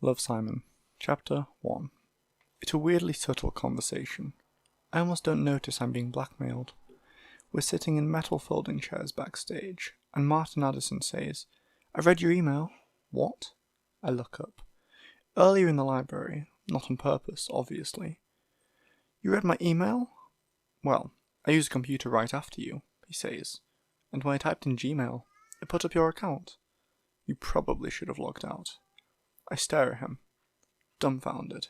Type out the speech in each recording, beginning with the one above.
Love Simon, Chapter 1. It's a weirdly subtle conversation. I almost don't notice I'm being blackmailed. We're sitting in metal folding chairs backstage, and Martin Addison says, "I read your email." What? I look up. Earlier in the library, not on purpose, obviously. You read my email? Well, I used a computer right after you, he says, and when I typed in Gmail, it put up your account. You probably should have logged out. I stare at him, dumbfounded.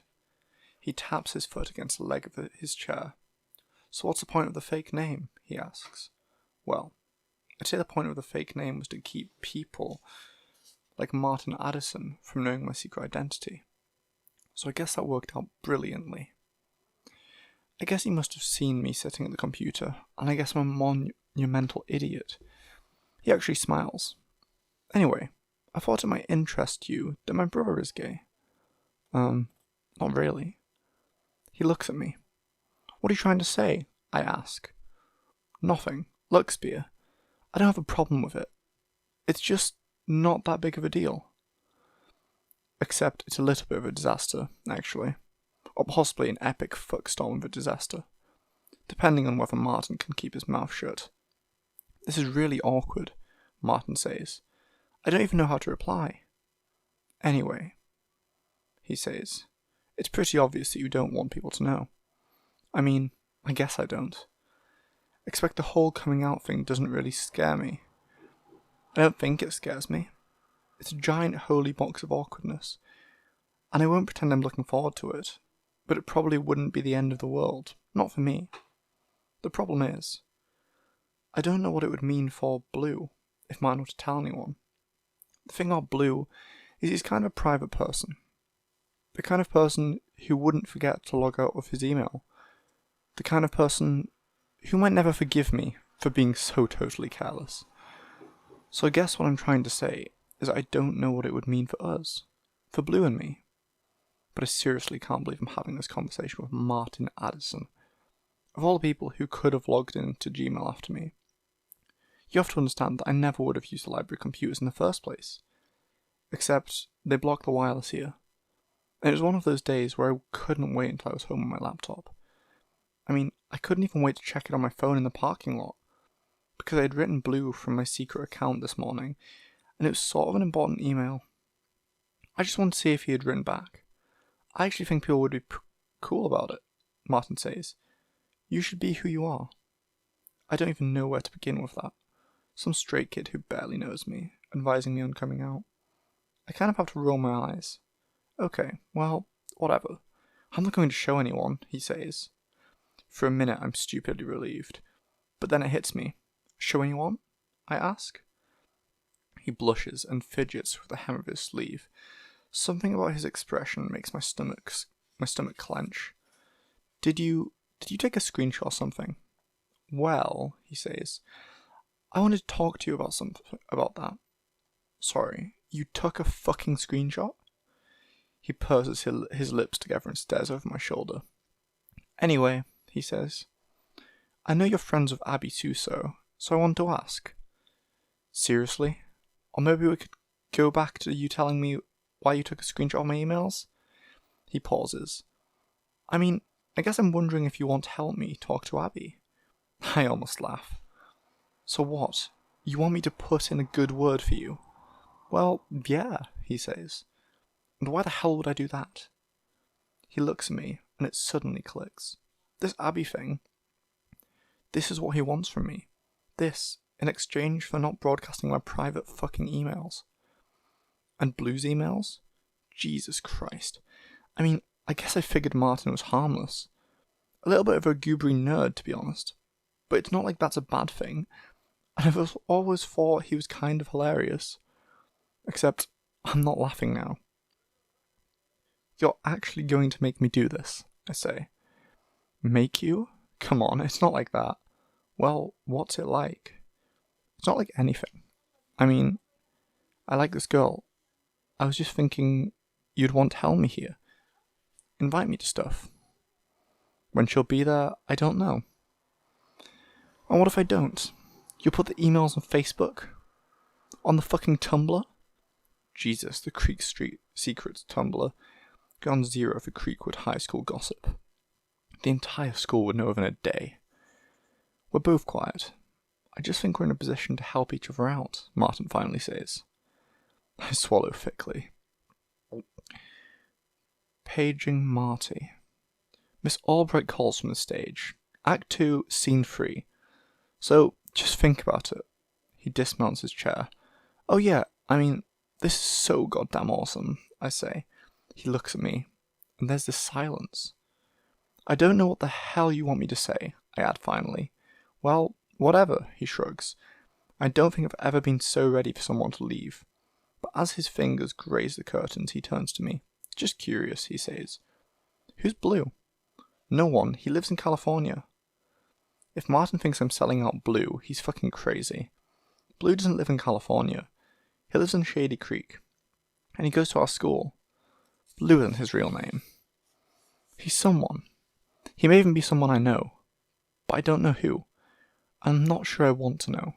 He taps his foot against the leg of his chair. So what's the point of the fake name? He asks. Well, I'd say the point of the fake name was to keep people like Martin Addison from knowing my secret identity. So I guess that worked out brilliantly. I guess he must have seen me sitting at the computer, and I guess I'm a monumental idiot. He actually smiles. Anyway, I thought it might interest you that my brother is gay. Not really. He looks at me. What are you trying to say? I ask. Nothing. Look, Spear, I don't have a problem with it. It's just not that big of a deal. Except it's a little bit of a disaster, actually. Or possibly an epic fuckstorm of a disaster. Depending on whether Martin can keep his mouth shut. This is really awkward, Martin says. I don't even know how to reply. Anyway, he says, it's pretty obvious that you don't want people to know. I mean, I guess I don't. Expect the whole coming out thing doesn't really scare me. I don't think it scares me. It's a giant holy box of awkwardness, and I won't pretend I'm looking forward to it, but it probably wouldn't be the end of the world, not for me. The problem is, I don't know what it would mean for Blue if Martin were to tell anyone. The thing about Blue is he's kind of a private person. The kind of person who wouldn't forget to log out of his email. The kind of person who might never forgive me for being so totally careless. So I guess what I'm trying to say is I don't know what it would mean for us. For Blue and me. But I seriously can't believe I'm having this conversation with Martin Addison. Of all the people who could have logged into Gmail after me. You have to understand that I never would have used the library computers in the first place. Except they blocked the wireless here. And it was one of those days where I couldn't wait until I was home on my laptop. I mean, I couldn't even wait to check it on my phone in the parking lot. Because I had written Blue from my secret account this morning, and it was sort of an important email. I just wanted to see if he had written back. I actually think people would be cool about it, Martin says. You should be who you are. I don't even know where to begin with that. Some straight kid who barely knows me, advising me on coming out. I kind of have to roll my eyes. Okay, well, whatever. I'm not going to show anyone, he says. For a minute I'm stupidly relieved. But then it hits me. Show anyone? I ask. He blushes and fidgets with the hem of his sleeve. Something about his expression makes my stomach clench. Did you take a screenshot or something? Well, he says, I wanted to talk to you about that. Sorry, you took a fucking screenshot? He purses his lips together and stares over my shoulder. Anyway, he says, I know you're friends with Abby Suso, so I want to ask. Seriously? Or maybe we could go back to you telling me why you took a screenshot of my emails? He pauses. I mean, I guess I'm wondering if you want to help me talk to Abby. I almost laugh. So what? You want me to put in a good word for you? Well, yeah, he says. And why the hell would I do that? He looks at me, and it suddenly clicks. This Abby thing. This is what he wants from me. This, in exchange for not broadcasting my private fucking emails. And Blue's emails? Jesus Christ. I mean, I guess I figured Martin was harmless. A little bit of a goobery nerd, to be honest. But it's not like that's a bad thing. And I've always thought he was kind of hilarious. Except, I'm not laughing now. You're actually going to make me do this, I say. Make you? Come on, it's not like that. Well, what's it like? It's not like anything. I mean, I like this girl. I was just thinking you'd want to help me here. Invite me to stuff. When she'll be there, I don't know. And what if I don't? You'll put the emails on Facebook? On the fucking Tumblr? Jesus, the Creek Street Secrets Tumblr, gone zero for Creekwood High School gossip. The entire school would know within a day. We're both quiet. I just think we're in a position to help each other out, Martin finally says. I swallow thickly. Paging Marty. Miss Albright calls from the stage. Act 2, Scene 3. So, just think about it. He dismounts his chair. Oh yeah, I mean, this is so goddamn awesome, I say. He looks at me, and there's this silence. I don't know what the hell you want me to say, I add finally. Well, whatever, he shrugs. I don't think I've ever been so ready for someone to leave. But as his fingers graze the curtains, he turns to me. Just curious, he says. Who's Blue? No one. He lives in California. If Martin thinks I'm selling out Blue, he's fucking crazy. Blue doesn't live in California. He lives in Shady Creek. And he goes to our school. Blue isn't his real name. He's someone. He may even be someone I know. But I don't know who. I'm not sure I want to know.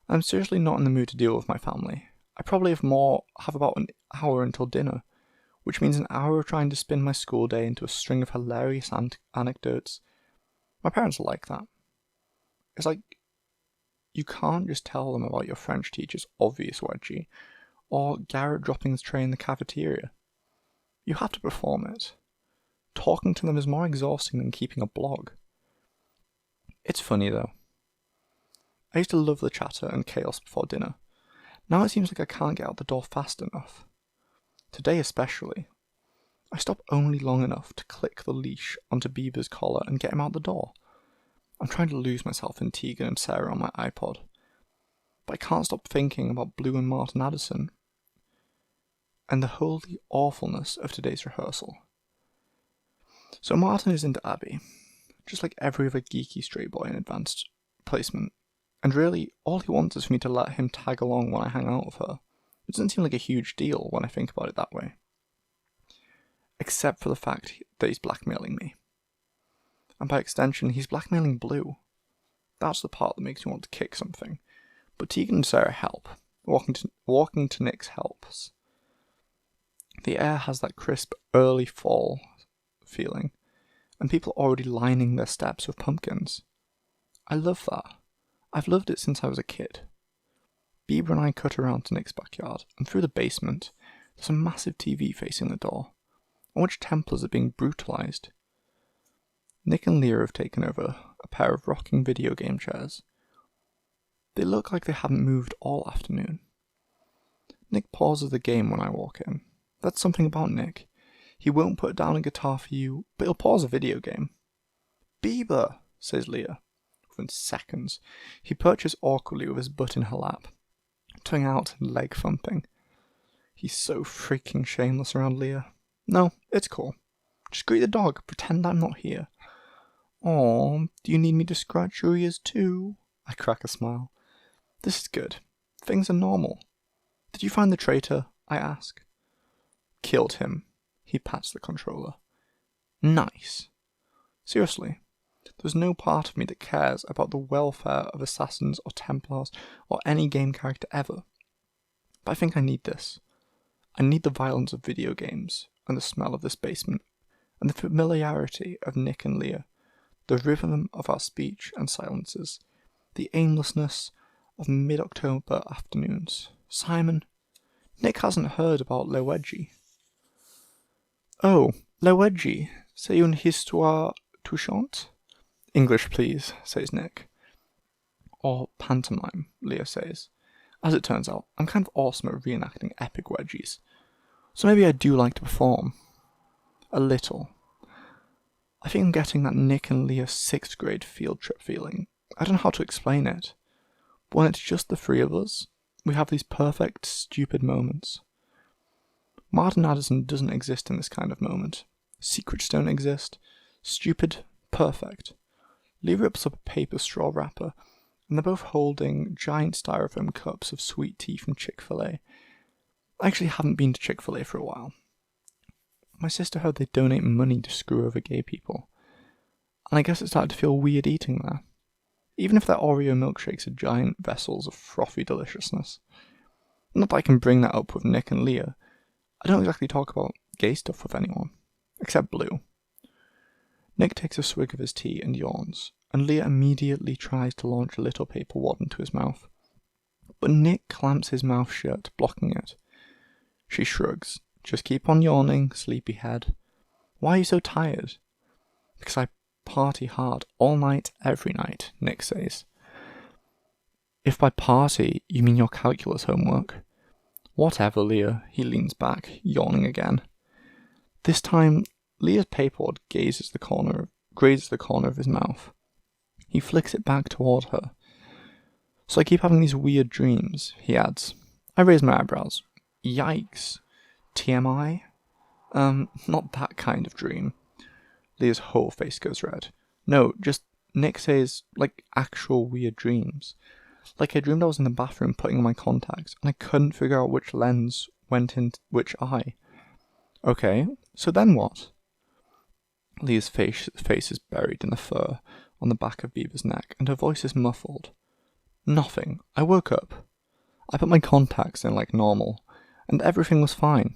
I'm seriously not in the mood to deal with my family. I probably have about an hour until dinner, which means an hour of trying to spin my school day into a string of hilarious anecdotes. My parents are like that. It's like, you can't just tell them about your French teacher's obvious wedgie, or Garrett dropping his tray in the cafeteria. You have to perform it. Talking to them is more exhausting than keeping a blog. It's funny though. I used to love the chatter and chaos before dinner. Now it seems like I can't get out the door fast enough. Today especially. I stop only long enough to click the leash onto Bieber's collar and get him out the door. I'm trying to lose myself in Tegan and Sarah on my iPod. But I can't stop thinking about Blue and Martin Addison and the holy awfulness of today's rehearsal. So Martin is into Abby, just like every other geeky straight boy in advanced placement, and really all he wants is for me to let him tag along when I hang out with her. It doesn't seem like a huge deal when I think about it that way. Except for the fact that he's blackmailing me. And by extension, he's blackmailing Blue. That's the part that makes me want to kick something. But Tegan and Sarah help. Walking to Nick's helps. The air has that crisp early fall feeling, and people are already lining their steps with pumpkins. I love that. I've loved it since I was a kid. Bieber and I cut around to Nick's backyard, and through the basement, there's a massive TV facing the door, on which Templars are being brutalized. Nick and Leah have taken over a pair of rocking video game chairs. They look like they haven't moved all afternoon. Nick pauses the game when I walk in. That's something about Nick. He won't put down a guitar for you, but he'll pause a video game. Bieber, says Leah. Within seconds, he perches awkwardly with his butt in her lap, tongue out and leg thumping. He's so freaking shameless around Leah. No, it's cool. Just greet the dog, pretend I'm not here. Aw, do you need me to scratch your ears too? I crack a smile. This is good. Things are normal. Did you find the traitor? I ask. Killed him. He pats the controller. Nice. Seriously, there's no part of me that cares about the welfare of assassins or Templars or any game character ever. But I think I need this. I need the violence of video games, and the smell of this basement, and the familiarity of Nick and Leah, the rhythm of our speech and silences, the aimlessness of mid-October afternoons. Simon, Nick hasn't heard about Le Wedgie. Oh, Le Wedgie, c'est une histoire touchante? English, please, says Nick. Or pantomime, Leah says. As it turns out, I'm kind of awesome at reenacting epic wedgies. So maybe I do like to perform. A little. I think I'm getting that Nick and Leah 6th grade field trip feeling. I don't know how to explain it. But when it's just the three of us, we have these perfect, stupid moments. Martin Addison doesn't exist in this kind of moment. Secrets don't exist. Stupid, perfect. Leah rips up a paper straw wrapper, and they're both holding giant styrofoam cups of sweet tea from Chick-fil-A. I actually haven't been to Chick-fil-A for a while. My sister heard they donate money to screw over gay people, and I guess it started to feel weird eating there, even if their Oreo milkshakes are giant vessels of frothy deliciousness. Not that I can bring that up with Nick and Leah. I don't exactly talk about gay stuff with anyone, except Blue. Nick takes a swig of his tea and yawns, and Leah immediately tries to launch a little paper wad into his mouth. But Nick clamps his mouth shut, blocking it. She shrugs. Just keep on yawning, sleepyhead. Why are you so tired? Because I party hard all night, every night, Nick says. If by party you mean your calculus homework. Whatever, Leah, he leans back, yawning again. This time, Leah's paperwad grazes the corner of his mouth. He flicks it back toward her. So I keep having these weird dreams, he adds. I raise my eyebrows. Yikes. TMI? Not that kind of dream. Leah's whole face goes red. No, just, Nick says, like, actual weird dreams. Like, I dreamed I was in the bathroom putting on my contacts, and I couldn't figure out which lens went in which eye. Okay, so then what? Leah's face is buried in the fur on the back of Beaver's neck, and her voice is muffled. Nothing. I woke up. I put my contacts in like normal, and everything was fine.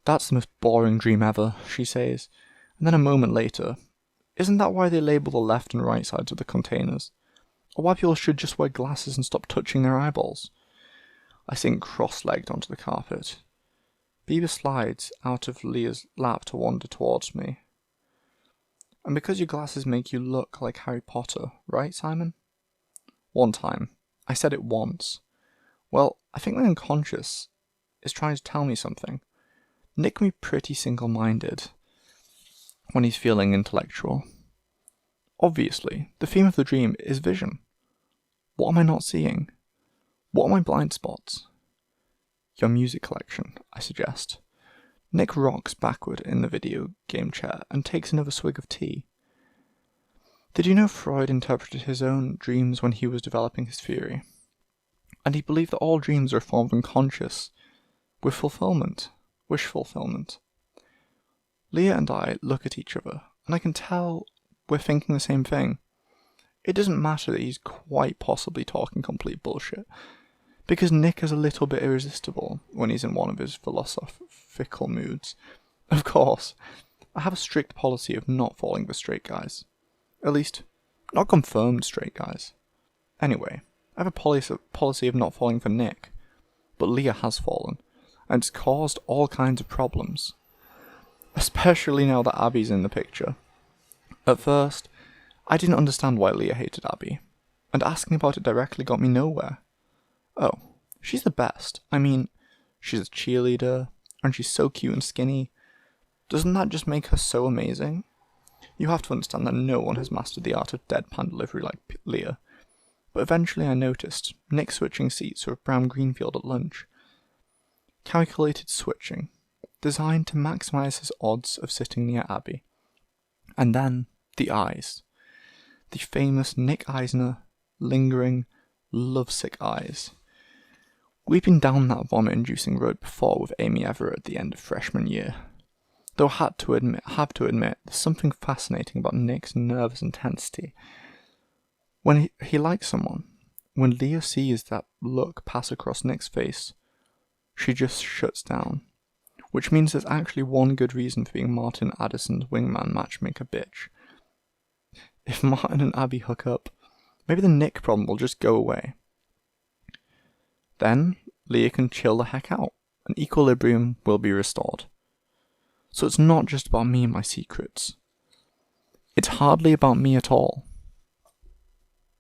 That's the most boring dream ever, she says, and then a moment later, isn't that why they label the left and right sides of the containers? Or why people should just wear glasses and stop touching their eyeballs? I sink cross-legged onto the carpet. Beaver slides out of Leah's lap to wander towards me. And because your glasses make you look like Harry Potter, right, Simon? One time. I said it once. Well, I think my unconscious is trying to tell me something. Nick can be pretty single-minded when he's feeling intellectual. Obviously, the theme of the dream is vision. What am I not seeing? What are my blind spots? Your music collection, I suggest. Nick rocks backward in the video game chair and takes another swig of tea. Did you know Freud interpreted his own dreams when he was developing his theory? And he believed that all dreams are a form of unconscious, with wish fulfillment. Leah and I look at each other, and I can tell we're thinking the same thing. It doesn't matter that he's quite possibly talking complete bullshit, because Nick is a little bit irresistible when he's in one of his philosophical moods. Of course, I have a strict policy of not falling for straight guys. At least, not confirmed straight guys. Anyway, I have a policy of not falling for Nick, but Leah has fallen, and it's caused all kinds of problems. Especially now that Abby's in the picture. At first, I didn't understand why Leah hated Abby, and asking about it directly got me nowhere. Oh, she's the best. I mean, she's a cheerleader, and she's so cute and skinny. Doesn't that just make her so amazing? You have to understand that no one has mastered the art of deadpan delivery like Leah. But eventually I noticed Nick switching seats with Brown Greenfield at lunch. Calculated switching, designed to maximize his odds of sitting near Abby. And then, the eyes. The famous Nick Eisner, lingering, lovesick eyes. We've been down that vomit-inducing road before with Amy Everett at the end of freshman year. Though I have to admit, there's something fascinating about Nick's nervous intensity. When he likes someone, when Leah sees that look pass across Nick's face, she just shuts down. Which means there's actually one good reason for being Martin Addison's wingman matchmaker bitch. If Martin and Abby hook up, maybe the Nick problem will just go away. Then, Leah can chill the heck out, and equilibrium will be restored. So it's not just about me and my secrets. It's hardly about me at all.